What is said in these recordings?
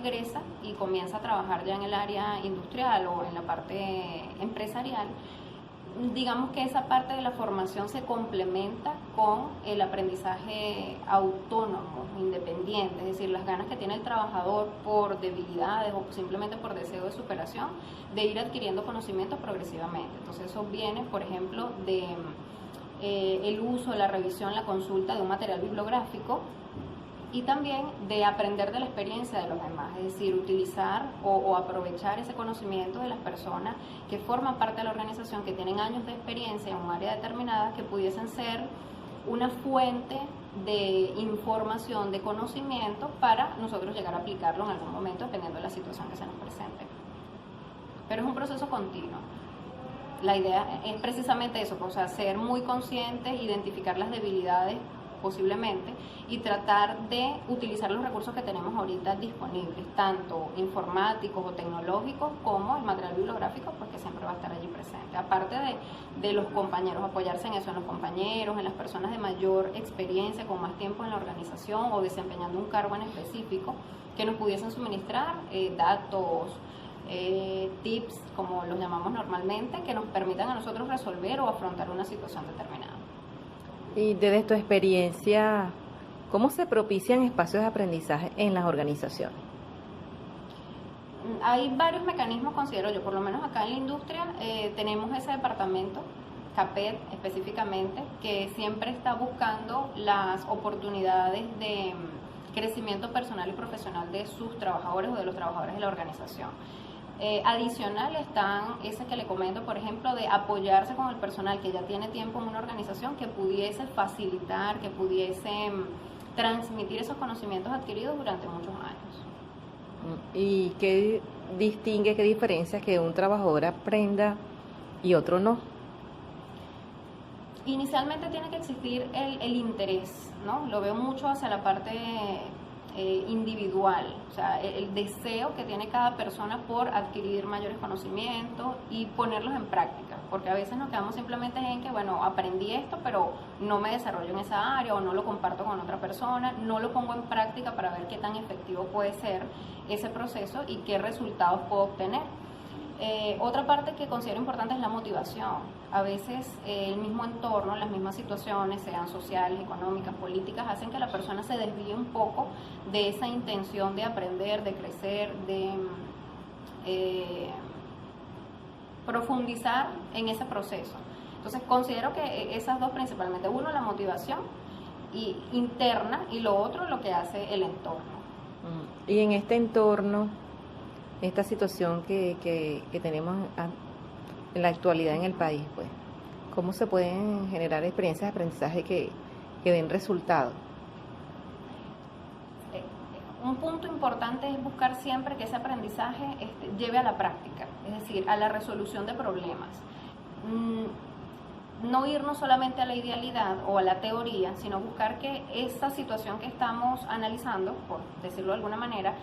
egresa y comienza a trabajar ya en el área industrial o en la parte empresarial, digamos que esa parte de la formación se complementa con el aprendizaje autónomo, independiente, es decir, las ganas que tiene el trabajador por debilidades o simplemente por deseo de superación, de ir adquiriendo conocimientos progresivamente. Entonces eso viene, por ejemplo, de el uso, la revisión, la consulta de un material bibliográfico, y también de aprender de la experiencia de los demás, es decir, utilizar o aprovechar ese conocimiento de las personas que forman parte de la organización, que tienen años de experiencia en un área determinada, que pudiesen ser una fuente de información, de conocimiento, para nosotros llegar a aplicarlo en algún momento, dependiendo de la situación que se nos presente. Pero es un proceso continuo. La idea es precisamente eso, o sea, ser muy conscientes, identificar las debilidades posiblemente, y tratar de utilizar los recursos que tenemos ahorita disponibles, tanto informáticos o tecnológicos como el material bibliográfico, porque siempre va a estar allí presente. Aparte de los compañeros, apoyarse en eso, en los compañeros, en las personas de mayor experiencia, con más tiempo en la organización o desempeñando un cargo en específico, que nos pudiesen suministrar datos, tips, como los llamamos normalmente, que nos permitan a nosotros resolver o afrontar una situación determinada. Y desde tu experiencia, ¿cómo se propician espacios de aprendizaje en las organizaciones? Hay varios mecanismos, considero yo, por lo menos acá en la industria tenemos ese departamento, CAPED específicamente, que siempre está buscando las oportunidades de crecimiento personal y profesional de sus trabajadores o de los trabajadores de la organización. Adicional están ese que le comento, por ejemplo, de apoyarse con el personal que ya tiene tiempo en una organización, que pudiese facilitar, que pudiese transmitir esos conocimientos adquiridos durante muchos años. ¿Y qué distingue, qué diferencia que un trabajador aprenda y otro no? Inicialmente tiene que existir el interés, ¿no? Lo veo mucho hacia la parte individual, o sea, el deseo que tiene cada persona por adquirir mayores conocimientos y ponerlos en práctica, porque a veces nos quedamos simplemente en que, bueno, aprendí esto, pero no me desarrollo en esa área o no lo comparto con otra persona, no lo pongo en práctica para ver qué tan efectivo puede ser ese proceso y qué resultados puedo obtener. Otra parte que considero importante es la motivación. A veces el mismo entorno, las mismas situaciones, sean sociales, económicas, políticas, hacen que la persona se desvíe un poco de esa intención de aprender, de crecer, de profundizar en ese proceso. Entonces considero que esas dos principalmente, uno la motivación interna y lo otro lo que hace el entorno. Y en este entorno, esta situación que tenemos en la actualidad en el país, pues, ¿cómo se pueden generar experiencias de aprendizaje que den resultados? Un punto importante es buscar siempre que ese aprendizaje lleve a la práctica, es decir, a la resolución de problemas. No irnos solamente a la idealidad o a la teoría, sino buscar que esa situación que estamos analizando, por decirlo de alguna manera,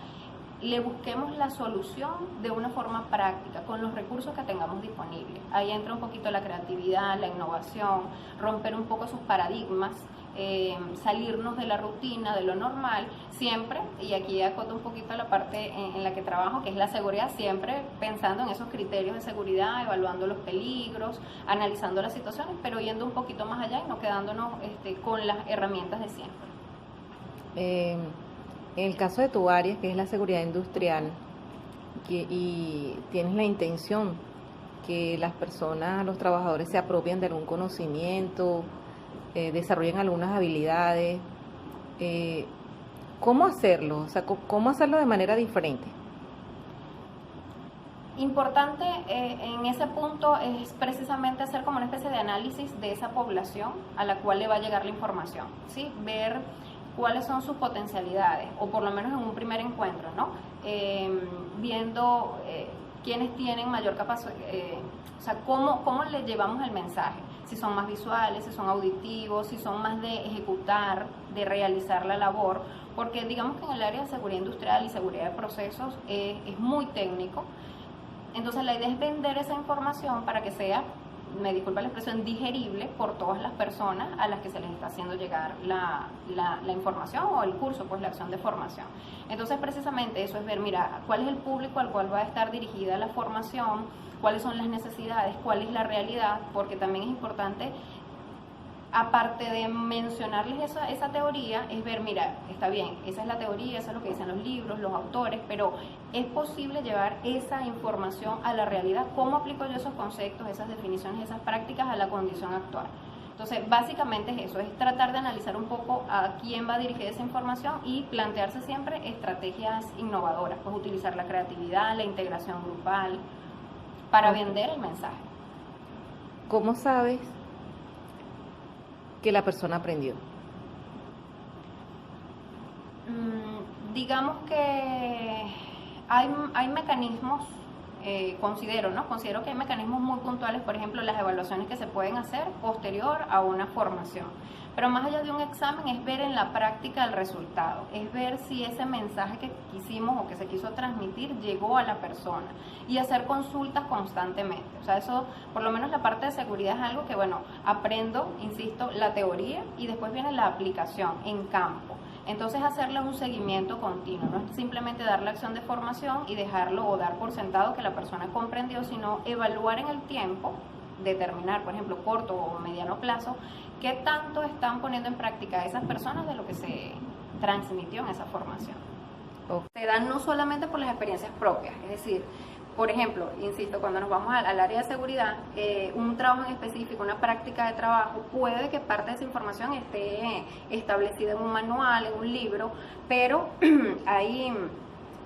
le busquemos la solución de una forma práctica, con los recursos que tengamos disponibles. Ahí entra un poquito la creatividad, la innovación, romper un poco esos paradigmas, salirnos de la rutina, de lo normal, siempre, y aquí acoto un poquito la parte en la que trabajo, que es la seguridad, siempre pensando en esos criterios de seguridad, evaluando los peligros, analizando las situaciones, pero yendo un poquito más allá y no quedándonos con las herramientas de siempre. En el caso de tu área, que es la seguridad industrial, y tienes la intención que las personas, los trabajadores se apropien de algún conocimiento, desarrollen algunas habilidades, ¿cómo hacerlo? O sea, ¿cómo hacerlo de manera diferente? Importante en ese punto es precisamente hacer como una especie de análisis de esa población a la cual le va a llegar la información, ¿sí? Ver cuáles son sus potencialidades, o por lo menos en un primer encuentro, ¿no? Viendo quiénes tienen mayor capacidad, o sea, cómo le llevamos el mensaje, si son más visuales, si son auditivos, si son más de ejecutar, de realizar la labor, porque digamos que en el área de seguridad industrial y seguridad de procesos es muy técnico. Entonces la idea es vender esa información para que sea me disculpa la expresión, digerible por todas las personas a las que se les está haciendo llegar la información o el curso, pues la acción de formación. Entonces, precisamente eso es ver, mira, cuál es el público al cual va a estar dirigida la formación, cuáles son las necesidades, cuál es la realidad, porque también es importante, aparte de mencionarles esa teoría, es ver, mira, está bien, esa es la teoría, eso es lo que dicen los libros, los autores, pero es posible llevar esa información a la realidad. ¿Cómo aplico yo esos conceptos, esas definiciones, esas prácticas a la condición actual? Entonces, básicamente es eso, es tratar de analizar un poco a quién va a dirigir esa información y plantearse siempre estrategias innovadoras, pues utilizar la creatividad, la integración grupal, para vender el mensaje. ¿Cómo sabes que la persona aprendió? Digamos que hay mecanismos, considero que hay mecanismos muy puntuales, por ejemplo, las evaluaciones que se pueden hacer posterior a una formación. Pero más allá de un examen es ver en la práctica el resultado, es ver si ese mensaje que quisimos o que se quiso transmitir llegó a la persona y hacer consultas constantemente. O sea, eso, por lo menos la parte de seguridad es algo que, bueno, aprendo, insisto, la teoría y después viene la aplicación en campo. Entonces, hacerle un seguimiento continuo, no es simplemente dar la acción de formación y dejarlo o dar por sentado que la persona comprendió, sino evaluar en el tiempo, determinar, por ejemplo, corto o mediano plazo, qué tanto están poniendo en práctica esas personas de lo que se transmitió en esa formación. Se dan no solamente por las experiencias propias, es decir, por ejemplo, insisto, cuando nos vamos al área de seguridad, un trabajo en específico, una práctica de trabajo, puede que parte de esa información esté establecida en un manual, en un libro, pero hay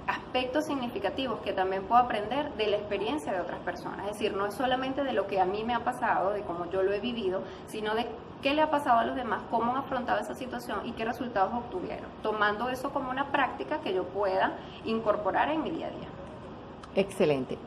aspectos significativos que también puedo aprender de la experiencia de otras personas. Es decir, no es solamente de lo que a mí me ha pasado, de cómo yo lo he vivido, sino de qué le ha pasado a los demás, cómo han afrontado esa situación y qué resultados obtuvieron, tomando eso como una práctica que yo pueda incorporar en mi día a día. Excelente.